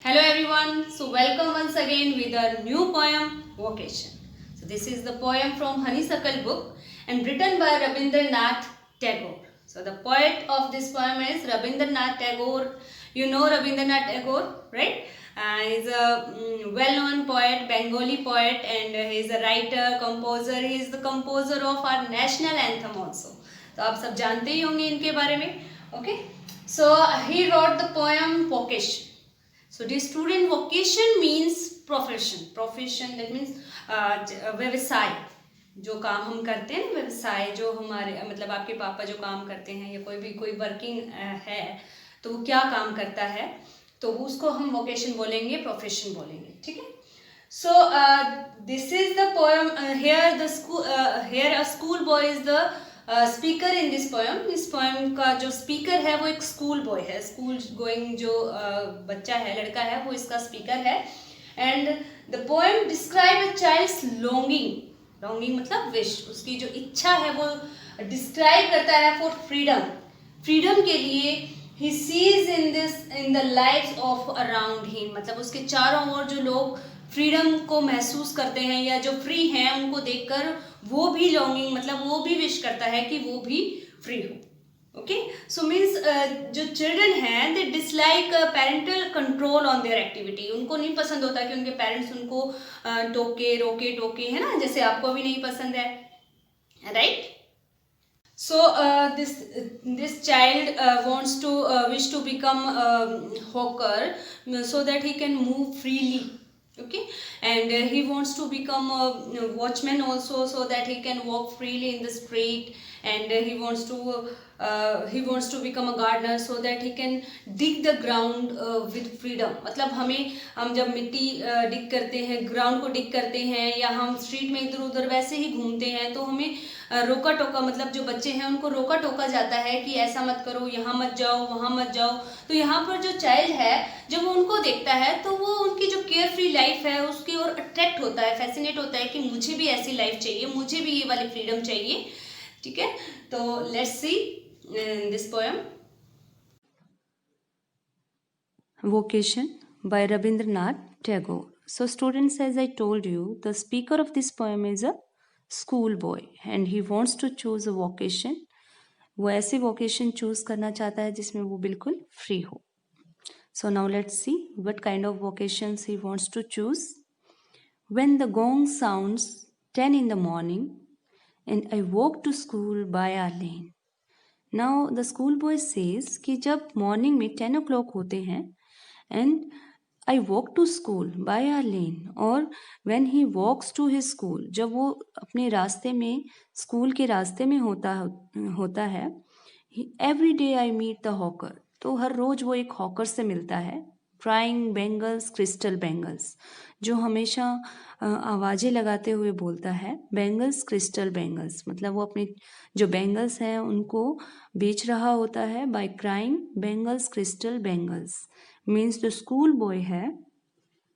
Hello everyone, so welcome once again with a new poem, Vocation. So this is the poem from Honeysuckle book and written by Rabindranath Tagore. So the poet of this poem is Rabindranath Tagore. You know Rabindranath Tagore, right? He's a well-known poet, Bengali poet, and he's a writer, composer. He is the composer of our national anthem also. तो आप सब जानते ही होंगे इनके बारे में. Okay, so he wrote the poem Vocation. So dear student, vocation means profession. Profession that means व्यवसाय. जो काम हम करते हैं व्यवसाय, जो हमारे मतलब आपके पापा जो काम करते हैं या कोई वर्किंग है तो वो क्या काम करता है तो उसको हम वोकेशन बोलेंगे, प्रोफेशन बोलेंगे. ठीक है. So this is the poem. Here a school boy is the speaker in this poem. इस पोएम का जो स्पीकर है वो एक स्कूल बॉय है. स्कूल गोइंग जो बच्चा है, लड़का है, वो इसका स्पीकर है. And the poem describe a child's longing. Longing मतलब विश, उसकी जो इच्छा है वो डिस्क्राइब करता है फॉर फ्रीडम. फ्रीडम के लिए he sees in the lives of around him. मतलब उसके चारों ओर जो लोग फ्रीडम को महसूस करते हैं या जो फ्री हैं उनको देखकर वो भी लॉन्गिंग मतलब वो भी विश करता है कि वो भी फ्री हो. ओके, सो मीन्स जो चिल्ड्रन हैं they dislike parental control on their activity. उनको नहीं पसंद होता कि उनके पेरेंट्स उनको टोके है ना, जैसे आपको भी नहीं पसंद है, right. So this child wants to wish to become hawker so that he can move freely. Okay, and he wants to become a watchman also so that he can walk freely in the street. And he wants to become a gardener so that he can dig the ground with freedom. मतलब हम जब मिट्टी डिग करते हैं, ground को डिग करते हैं या हम स्ट्रीट में इधर उधर वैसे ही घूमते हैं तो हमें रोका टोका मतलब जो बच्चे हैं उनको रोका टोका जाता है कि ऐसा मत करो, यहाँ मत जाओ, वहाँ मत जाओ. तो यहाँ पर जो चाइल्ड है जब वो उनको देखता है तो वो उनकी जो केयर फ्री लाइफ है उसकी ओर अट्रैक्ट होता है, फैसिनेट होता है कि मुझे भी ऐसी लाइफ चाहिए, मुझे भी ये वाली फ्रीडम चाहिए. ठीक है, तो let's see this poem Vocation by Rabindranath Tagore. So students, as I told you, the speaker of this poem is a school boy and he wants to choose a vocation. वो ऐसे vocation choose करना चाहता है जिसमें वो बिल्कुल free हो. So now let's see what kind of vocations he wants to choose. When the gong sounds 10 in the morning and I walk to school by our lane. Now the school boy says कि जब morning में 10 o'clock होते हैं and I walk to school by our lane, और when he walks to his school, जब वो अपने रास्ते में स्कूल के रास्ते में होता है, every day I meet the hawker. तो हर रोज वो एक हॉकर से मिलता है. क्राइंग बेंगल्स क्रिस्टल बेंगल्स, जो हमेशा आवाज़ें लगाते हुए बोलता है. बेंगल्स क्रिस्टल बेंगल्स मतलब वो अपने जो बेंगल्स हैं उनको बेच रहा होता है. By crying bangles crystal bangles means the school boy है,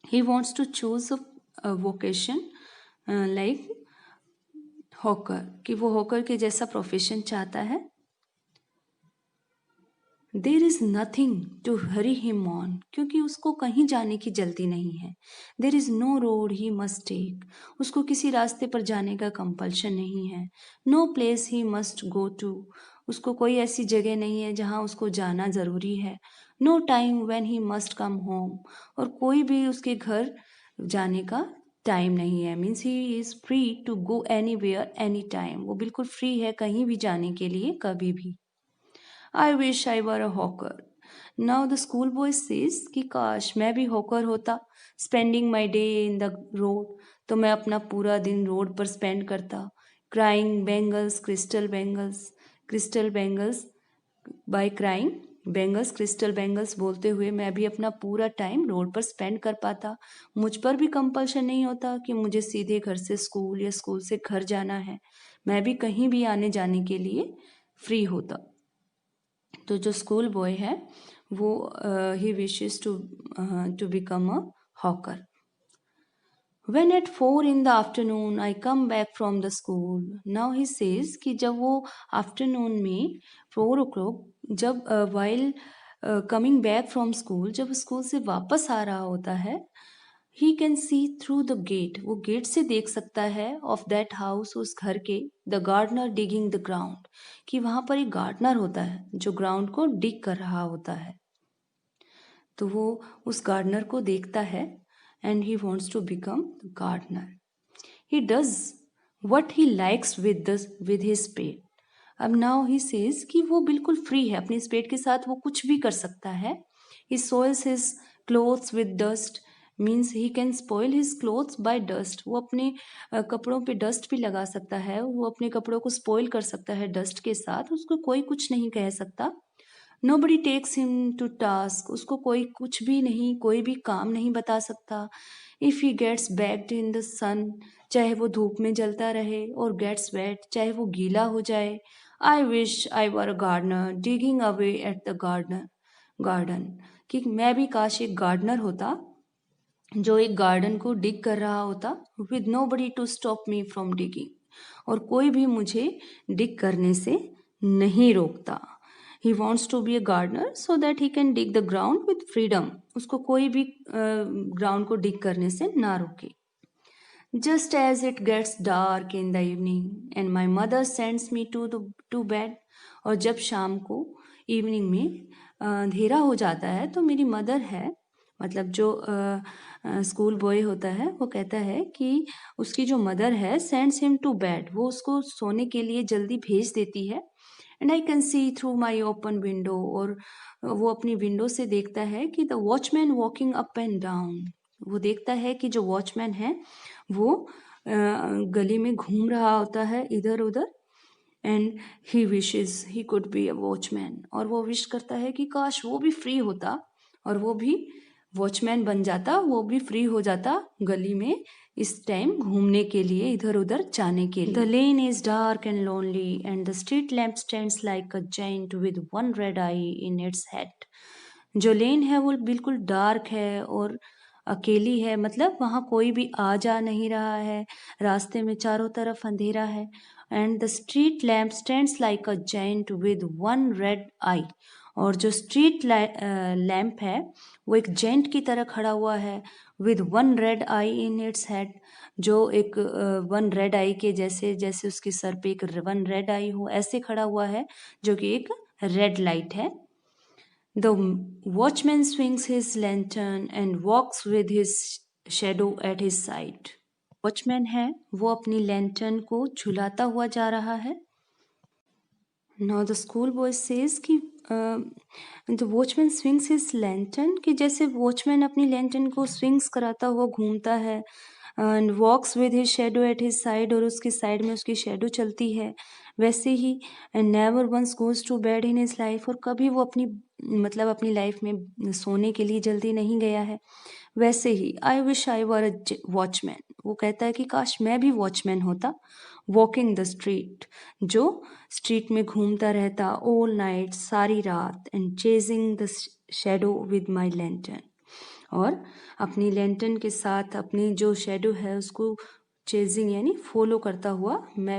he wants to choose a vocation like hawker, कि वो हॉकर के जैसा प्रोफेशन चाहता है. There is nothing to hurry him on, क्योंकि उसको कहीं जाने की जल्दी नहीं है. There is no road he must take, उसको किसी रास्ते पर जाने का कंपल्शन नहीं है. No place he must go to, उसको कोई ऐसी जगह नहीं है जहाँ उसको जाना ज़रूरी है. No time when he must come home, और कोई भी उसके घर जाने का टाइम नहीं है. Means he is free to go anywhere any time, वो बिल्कुल फ्री है कहीं भी जाने के लिए कभी भी. I wish I were a hawker. Now the schoolboy says कि काश मैं भी हॉकर होता. Spending my day in the road, तो मैं अपना पूरा दिन रोड पर स्पेंड करता. Crying bangles crystal bangles, crystal bangles by crying bangles crystal bangles बोलते हुए मैं भी अपना पूरा टाइम रोड पर स्पेंड कर पाता. मुझ पर भी कंपल्शन नहीं होता कि मुझे सीधे घर से स्कूल या स्कूल से घर जाना है. मैं भी कहीं भी आने जाने के लिए फ्री होता. तो जो स्कूल बॉय है वो he wishes to become a hawker. When at 4 in the afternoon I come back from the school. Now he says कि जब वो आफ्टरनून में 4 o'clock जब while coming back from school, जब स्कूल से वापस आ रहा होता है, he can see through the gate, वो गेट से देख सकता है, ऑफ दैट हाउस, उस घर के, the gardener digging the ground, कि वहाँ पर एक गार्डनर होता है जो ग्राउंड को डिग कर रहा होता है। तो वो उस गार्डनर को देखता है and he wants to become gardener. He does what he likes with his spade. अब नाउ ही सेज कि वो बिल्कुल फ्री है, अपने स्पेड के साथ वो कुछ भी कर सकता है। He soils his clothes with dust, means he can spoil his clothes by dust. वो अपने कपड़ों पे डस्ट भी लगा सकता है, वो अपने कपड़ों को स्पॉइल कर सकता है डस्ट के साथ, उसको कोई कुछ नहीं कह सकता। Nobody takes him to task, उसको कोई कुछ भी नहीं, कोई भी काम नहीं बता सकता। If he gets baked in the sun, चाहे वो धूप में जलता रहे, और gets wet, चाहे वो गीला हो जाए। I wish I were a gardener digging away at the garden, कि मैं भी काश एक गार्डनर होता जो एक गार्डन को डिग कर रहा होता, with nobody to stop me from digging, और कोई भी मुझे डिग करने से नहीं रोकता। He wants to be a gardener so that he can dig the ground with freedom, उसको कोई भी ग्राउंड को डिग करने से ना रोके। Just as it gets dark in the evening and my mother sends me to bed, और जब शाम को इवनिंग में अंधेरा हो जाता है तो मेरी मदर है, मतलब जो स्कूल बॉय होता है, वो कहता है कि उसकी जो मदर है, सेंड्स हिम टू बेड, वो उसको सोने के लिए जल्दी भेज देती है। And I can see through my open window, और वो अपनी विंडो से देखता है कि the watchman walking up and down, वो देखता है कि जो वॉचमैन है वो गली में घूम रहा होता है इधर उधर। And he wishes he could be a watchman, और वो विश करता है कि काश वो भी फ्री होता और वो भी वॉचमैन बन जाता, वो भी फ्री हो जाता गली में इस टाइम घूमने के लिए, इधर उधर जाने के लिए। The lane is dark and lonely and the street lamp stands like a giant with one red I in its head. जो लेन है वो बिल्कुल डार्क है और अकेली है, मतलब वहाँ कोई भी आ जा नहीं रहा है, रास्ते में चारों तरफ अंधेरा है। And the street lamp stands like a giant with one red eye, और जो स्ट्रीट लैम्प है वो एक जेंट की तरह खड़ा हुआ है, with one red I in its head, जो एक वन रेड आई के जैसे, जैसे उसके सर पे एक वन रेड आई हो ऐसे खड़ा हुआ है, जो कि एक रेड लाइट है। The watchman swings his lantern and walks with his shadow at his side. Watchman है वो अपनी लैंटर्न को झुलाता हुआ जा रहा है। Now the school boy says कि the watchman swings his lantern, कि जैसे वॉचमैन अपनी लैंटर्न को स्विंग्स कराता हुआ घूमता है, and walks with his shadow at his side, और उसकी साइड में उसकी शेडो चलती है, वैसे ही। And never once goes to bed in his life, और कभी वो अपनी मतलब अपनी लाइफ में सोने के लिए जल्दी नहीं गया है, वैसे ही। I wish I were a watchman, वो कहता है कि काश मैं भी वॉचमैन होता। वॉकिंग द स्ट्रीट, जो स्ट्रीट में घूमता रहता ऑल नाइट, सारी रात, and chasing the shadow with my lantern, और अपनी लैंटर्न के साथ अपनी जो शेडो है उसको चेजिंग यानी फॉलो करता हुआ मैं